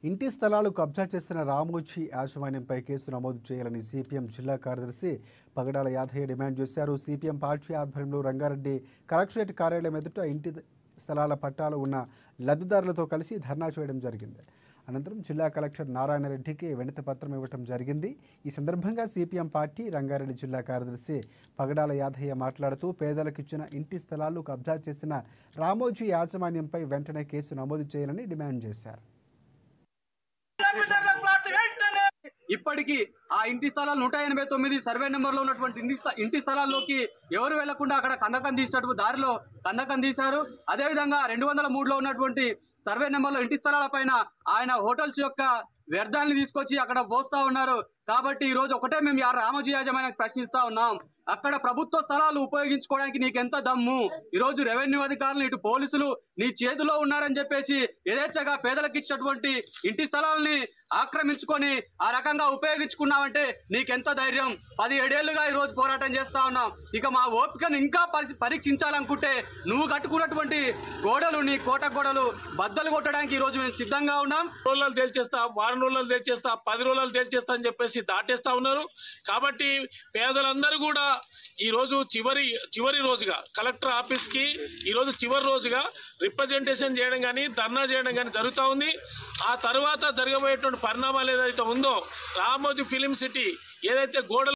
ఇంటి స్థలాలు కబ్జా చేసిన రామోజీ యాజమాన్యంపై కేసు నమోదు చేయాలని సిపిఎం జిల్లా కార్యదర్శి పగడాల యాదయ్య డిమాండ్ చేశారు. సిపిఎం పార్టీ ఆధ్వర్యంలో రంగారెడ్డి కలెక్టరేట్ కార్యాలయం ఎదుట ఇంటి స్థలాల పట్టాలు ఉన్న లబ్ధిదారులతో కలిసి ధర్నా చేయడం జరిగింది. అనంతరం జిల్లా కలెక్టర్ నారాయణరెడ్డికి వినతి పత్రం ఇవ్వడం జరిగింది. ఈ సందర్భంగా సిపిఎం పార్టీ రంగారెడ్డి జిల్లా కార్యదర్శి పగడాల యాదయ్య మాట్లాడుతూ పేదలకు ఇచ్చిన ఇంటి స్థలాలు కబ్జా చేసిన రామోజీ యాజమాన్యంపై వెంటనే కేసు నమోదు చేయాలని డిమాండ్ చేశారు. ఇప్పటికీ ఆ ఇంటి స్థలాలు 189 సర్వే నెంబర్లో ఉన్నటువంటి ఇంటి స్థలాల్లోకి ఎవరు వెళ్లకుండా అక్కడ కందకం తీసినట్టు దారిలో కందకం తీశారు. అదేవిధంగా 203లో ఉన్నటువంటి సర్వే నెంబర్లో ఇంటి స్థలాల పైన ఆయన హోటల్స్ యొక్క వ్యర్థాలను తీసుకొచ్చి అక్కడ పోస్తా ఉన్నారు. కాబట్టి ఈ రోజు ఒకటే మేము రామోజీ యాజమాన్యానికి ప్రశ్నిస్తా ఉన్నాం, అక్కడ ప్రభుత్వ స్థలాలు ఉపయోగించుకోవడానికి నీకెంత దమ్ము? ఈ రోజు రెవెన్యూ అధికారులు ఇటు పోలీసులు నీ చేతిలో ఉన్నారని చెప్పేసి యథేచ్ఛగా పేదలకు ఇచ్చినటువంటి ఇంటి స్థలాలని ఆక్రమించుకొని ఆ రకంగా ఉపయోగించుకున్నావంటే నీకెంత ధైర్యం? 17 ఏళ్లుగా ఈ రోజు పోరాటం చేస్తా ఉన్నాం. ఇక మా ఓపికను ఇంకా పరీక్షించాలనుకుంటే నువ్వు కట్టుకున్నటువంటి గోడలు, నీ కోట గోడలు బద్దలు కొట్టడానికి ఈ రోజు మేము సిద్ధంగా ఉన్నాం. రోజులు తేల్చేస్తా, వారం రోజులు తేల్చేస్తా, 10 రోజులు తేల్చేస్తా అని చెప్పేసి దాటేస్తా ఉన్నారు. కాబట్టి పేదలందరూ కూడా ఈ రోజు చివరి రోజుగా కలెక్టర్ ఆఫీస్ కి ఈ రోజు చివరి రోజుగా రిప్రజెంటేషన్ చేయడం కానీ ధర్నా చేయడం కానీ జరుగుతూ ఉంది. ఆ తర్వాత జరగబోయేటువంటి పరిణామాలు ఏదైతే ఉందో రామోజీ ఫిలిం సిటీ ఏదైతే గోడలు